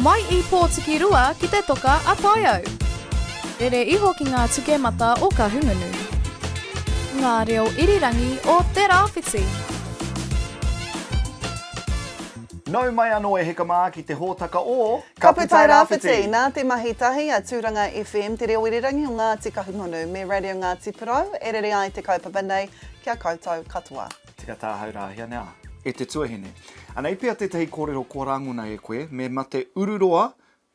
Mai I pōtiki rua ki te toka a Taiao. Rere iho ki ngā tukemata o ka hungunu. Ngā reo irirangi o Tairawhiti. Nau mai anō e heka mā ki te hōtaka o Kapu Tairawhiti, nā te mahitahi a Tūranga FM, te reo irirangi o Ngāti Kahungunu, me Radio Ngāti Pirau, e rere ai te kaupapa nei, kia koutou katoa. Tika tāhau rā hia nea, e te tuahine. Anei pia te tehi kōrero kōranguna e koe, me mate ururoa,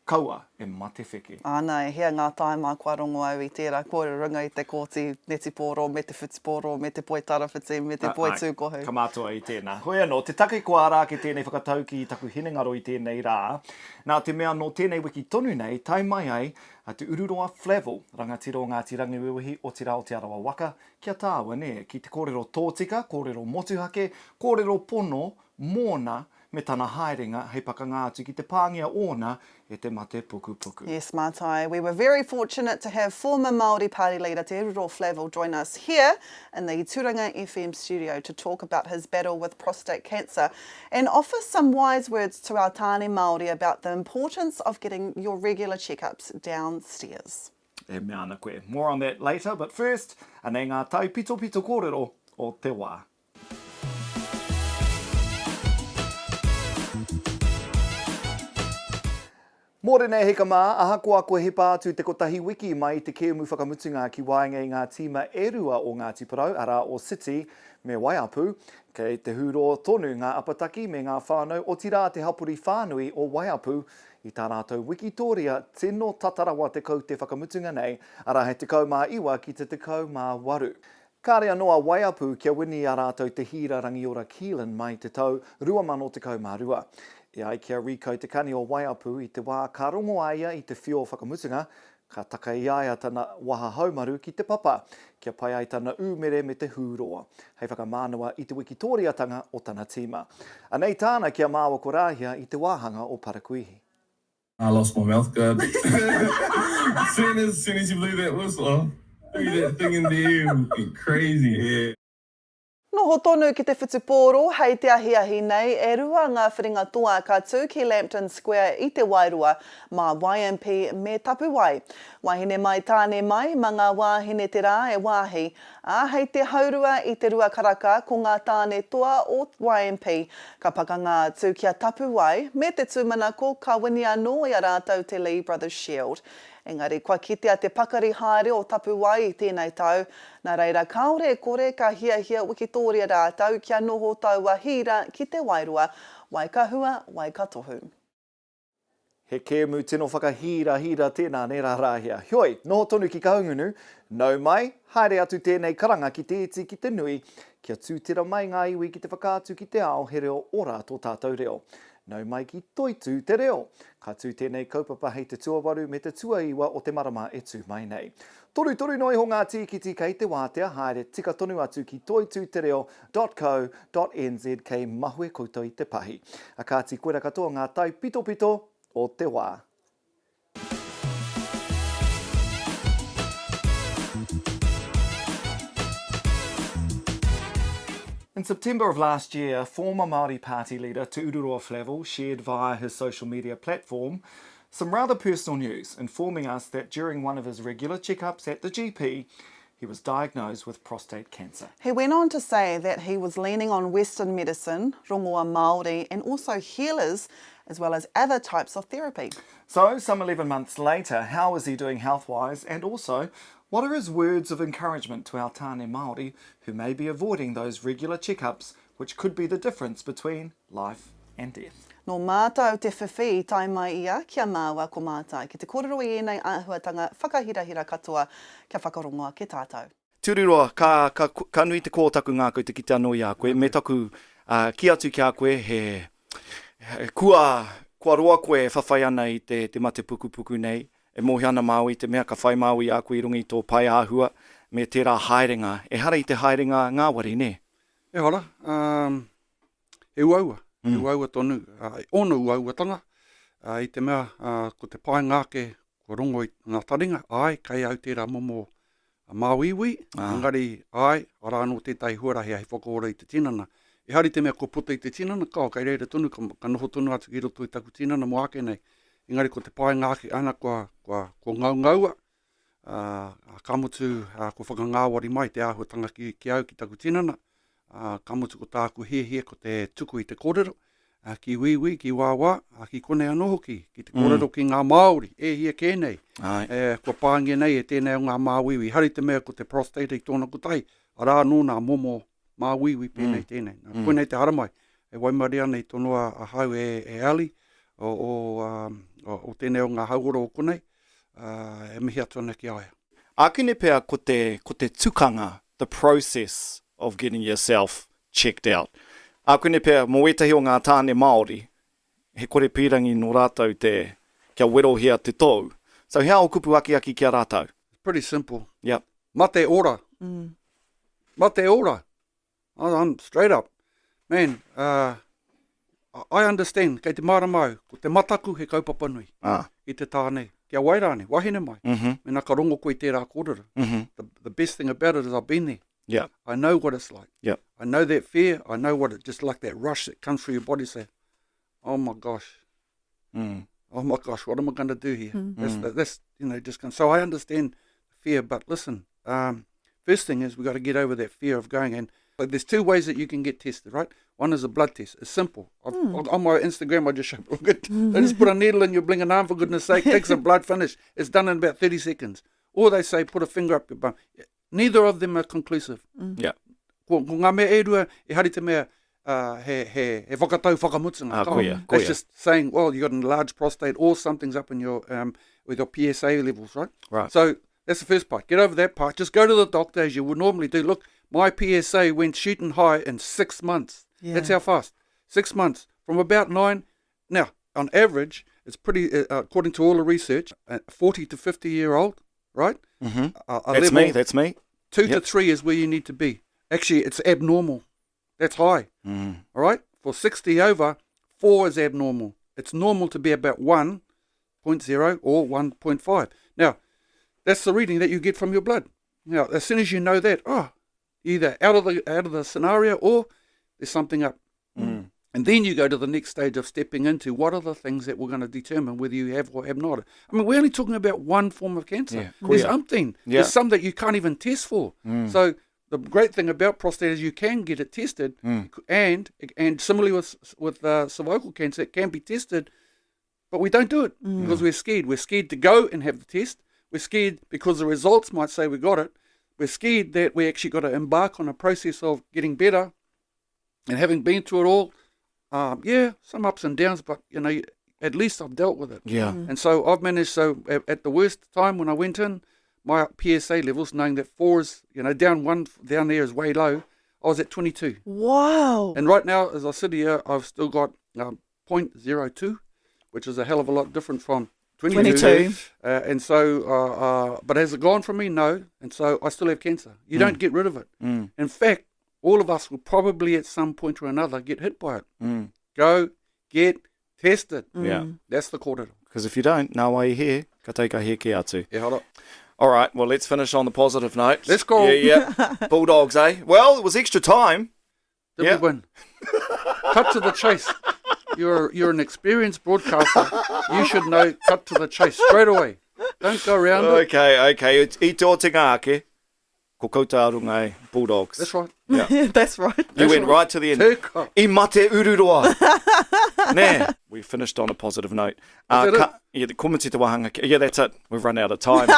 kaua e mate wheke. Ānei, hea ngā taima kua rongo au I tērā kōrerunga I te kōti neti pōro, me te whitipōro, me te poi tarawhiti, me te poi tūkohu. Ka mātua I tēnā. Hoi anō, te take kua rā ki tēnei whakatau ki taku hinengaro I tēnei rā. Nā te mea no tēnei wiki tonu nei, tai mai ai, a te Ururoa Flavell, rangatira o Ngāti Rangiwihi o te rao te arawa waka, kia tāua ne, ki te kōrero tōtika, kōrero motuhake, kōrero pono, mōna, me tana haerenga, hei pakanga atu ki te pāngia ōna e te mate puku puku. Yes, Mātai. We were very fortunate to have former Māori Party leader Te Ururoa Flavell join us here in the Tūranga FM studio to talk about his battle with prostate cancer and offer some wise words to our tāne Māori about the importance of getting your regular checkups downstairs. E mea ana koe. More on that later, but first, anei ngā tai pito pito kōrero o te wā. Mōre nei heka mā, aha koa koe he pātu te kotahi wiki mai te keumu whakamutunga ki waenga I ngā tīma erua o Ngāti Parau, ara o City me Waiapu, kei te huro tonu ngā apataki me ngā whānau o tira te hapuri whānui o Waiapu I tā rātou wikitoria tino tatarawa te kau te whakamutunga nei, ara he te kau mā iwa ki te kau mā waru. Kāre anoa Waiapu kia wini a rātou te hira rangiora Keelan mai te tau 2022. E ai kia rikau te kani o Waiapu I te wā ka rongo aia I te whio whakamutunga, ka taka I aia tana waha haumaru ki te papa, kia pai ai tana umere me te hūroa. Hei whakamānua I te wikitoriatanga o tana tīma. Anei tāna kia māua korahia I te wāhanga o Parakuihi. I lost my mouth guard. As soon as you blew that whistle, threw that thing in the air, it crazy. Yeah. Noho tonu ki te whitipōro, hei te ahiahi nei, e rua ngā whiringa toa ka tū ki Lambton Square I te Wairua, mā YMP me tapu wai. Wahine mai tāne mai, ma ngā wāhine te rā e wāhi. A hei te haurua I te rua karaka ko ngā tāne toa o YMP. Ka paka ngā tū kia tapu wai, me te tūmanako ka wini anō I a rātou te Lee Brothers Shield. Engari, kua kitea te pakari haere o tapu wai I tēnei tau. Nā reira, kaore e kore ka hia wikitoria rātau kia noho taua hira ki te Wairua, wai ka hua, wai ka tohu. He kēmu tino whakahira tēnā nera rāhia. Hioi, noho tonu ki ka hungunu, nau mai, haere atu tēnei karanga ki te iti ki te nui, kia tūtera mai ngā iwi ki te whakātu ki te ao he reo ora tō tātou reo. Nau mai ki toitu te reo. Ka tū tēnei kaupapa hei te tuawaru me te tuaiwa o te marama e tū mai nei. Toru noi ho ngā tīkiti kei te wātea, haere tika tonu atu ki toitutereo.co.nz kei mahue koutou I te pahi. A kāti koera katoa ngā tai pito pito o te wā. In September of last year, former Māori Party leader Te Ururoa Flavell shared via his social media platform some rather personal news, informing us that during one of his regular checkups at the GP, he was diagnosed with prostate cancer. He went on to say that he was leaning on Western medicine, rongoa Māori, and also healers, as well as other types of therapy. So, some 11 months later, how is he doing health-wise, and also, what are his words of encouragement to our tāne Māori who may be avoiding those regular checkups, which could be the difference between life and death? No mātou te whiwhi tai mai ia kia māua ko mātai ki te kōrero I enei āhuatanga whakahirahira katoa kia whakarongoa ke tātou. Te Ururoa, ka nui te kōtaku ngā koe te kite anō I a koe, me taku ki atu ki a koe he kua roa koe whawhai ana I te mate puku puku nei, e mohi ana mau I te mea ka whai mau I a koe I rungi tō pai āhua, me tērā haerenga, e hara I te haerenga ngā wari, ne? E hora, e uaua. E uaua tonu, ono uauatanga, I te mea, ko te pai ngāke, ko rongo I ngā taringa, ai, kei au tērā momo māuiwi, engari, ai, ara anō tētai huarahi ai whakaora I te tinana. E hari te mea ko puta I te tinana, kei reira tonu, ka noho tonu atu ki roto I taku tinana mo ake nei, Engari ko te pae ngāki ana ko ngaungaua, kamutu ko whakangāwari mai te āhuatanga ki au ki taku tinana, kamutu ko tāku hie ko te tuku i te kōrero, ki wiwi, ki wāwā, ki kone anō hoki, ki te kōrero ki ngā Māori, hia kēnei. Ko pāngia nei e tēnei o ngā māwiwi, hari te mea ko te prostate i tōna kutai, arā nō nā momo māwiwi pēnei tēnei. Koenei te haramai, e waimari ana i tonua a hau e ali, o tēnei o ngā hauoro o konei, e mihi atu ana ki aia. Ākine pēr ko te tukanga, the process of getting yourself checked out. Ākine pēr, mō etahi o ngā tāne Māori, he kore pīrangi no rātou kia werohia te tōu. So how o kupu aki kia rātou? It's pretty simple. Yep. Mate ora. Mate ora. I'm straight up. Man, I understand, kei te maramau, ko te mataku he kaupapa nui, i te tāne, kia wairane, wahine mai, mena ka rongo koe tērā kōrero. The best thing about it is I've been there. Yeah. I know what it's like. Yeah. I know that fear, I know what it, just like that rush that comes through your body, say, oh my gosh, oh my gosh, what am I going to do here? That's just going. So I understand fear, but listen, first thing is we got to get over that fear of going. And like, there's two ways that you can get tested, right? One is a blood test. It's simple. On my Instagram, I just show they just put a needle in your blinging arm, for goodness sake, take some blood, finish. It's done in about 30 seconds. Or they say, put a finger up your bum. Neither of them are conclusive. Yeah. Ko ngā mea e rua, e hari te mea, he whakatau whakamutunga. That's just saying, well, you got an enlarged prostate or something's up in your, with your PSA levels, right? Right. So that's the first part. Get over that part. Just go to the doctor as you would normally do. Look, my PSA went shooting high in 6 months. Yeah. That's how fast. 6 months. From about 9. Now, on average, it's pretty, according to all the research, 40 to 50-year-old, right? Mm-hmm. That's me. 2 to 3 is where you need to be. Actually, it's abnormal. That's high. All right? For 60 over, 4 is abnormal. It's normal to be about 1.0 or 1.5. Now, that's the reading that you get from your blood. Now, as soon as you know that, either out of the scenario or there's something up. And then you go to the next stage of stepping into what are the things that we're going to determine whether you have or have not. I mean, we're only talking about one form of cancer. Yeah. There's umpteen. Yeah. There's some that you can't even test for. So the great thing about prostate is you can get it tested, and similarly with cervical cancer, it can be tested, but we don't do it because we're scared. We're scared to go and have the test. We're scared because the results might say we got it. We're scared that we actually got to embark on a process of getting better, and having been through it all, some ups and downs, but, at least I've dealt with it. Yeah. And so I've managed, at the worst time when I went in, my PSA levels, knowing that 4 is, down there is way low, I was at 22. Wow. And right now, as I sit here, I've still got 0.02, which is a hell of a lot different from 22. And so, but has it gone from me? No. And so I still have cancer. You don't get rid of it. In fact, all of us will probably at some point or another get hit by it. Go get tested. Yeah. That's the kōrero. Because if you don't, nā wai he, ka teika he ki atu. Yeah, hold up. All right, well, let's finish on the positive note. Let's go. Yeah. Bulldogs, eh? Well, it was extra time. Did we win? Cut to the chase. You're an experienced broadcaster. You should know, cut to the chase straight away. Don't go around it. Okay. I tō te ngāke, ko kouta arunga e Bulldogs. That's right. Yeah. That's right. You went right to the end. Tēkā. I mate Ururoa. Nē, we finished on a positive note. The komiti te wahanga. Yeah, that's it. We've run out of time.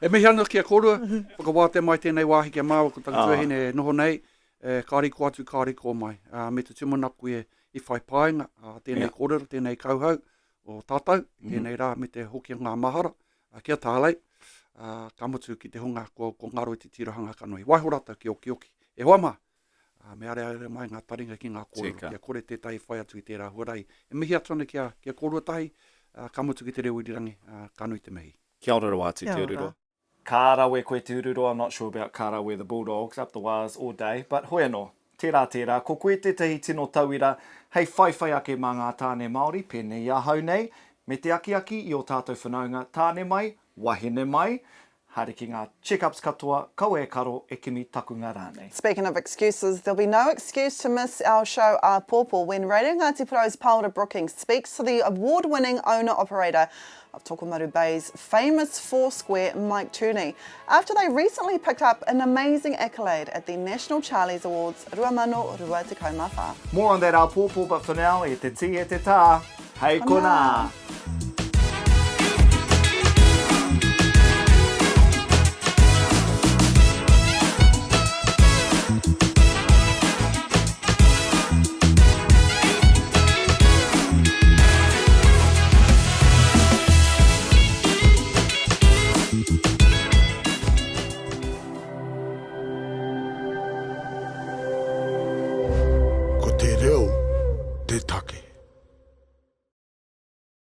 E mihi ana kia korua, whakawāte mai tēnei wāhi kia māua ko takatuahine noho nei, kāriko atu, kāriko mai. Me te tūmanaku i whai pāinga, tēnei kōrero, tēnei kauhau, o tātou, tēnei rā me te hoki ngā mahara, kia tālei, ka mutu ki te hunga ko ngaro i te tirohanga kanoi. Waihorata ki oki. E hoa mā, me are mai ngā taringa ki ngā kōrero, kia kore tētai whai atu i tērā huarai. E mihi atu ana kia kōrua tahi, ka mutu ki te reo irirangi, kanui te mihi. Kia ora wāti te Ururoa. Kārawe koe te Ururoa. I'm not sure about Kārawe the Bulldogs, up the wires all day, but hoi anō, tērā, ko koe te tehi tino tauira, hei whaiwhai ake mā ngā tāne Māori, pēnei ahau nei, me te aki i o tātou whanaunga, tāne mai, wahine mai, haere ki ngā check-ups katoa, kau e karo e kimi takunga rānei. Speaking of excuses, there'll be no excuse to miss our show A Pōpō when Radio Ngāti Porou's Paula Brookings speaks to the award-winning owner-operator of Tokomaru Bay's famous Foursquare, Mike Tooney, after they recently picked up an amazing accolade at the National Charlies Awards, Ruamano Rua Te Kaumawha. More on that A Pōpō, but for now, e te ti e te tā. Hei kona!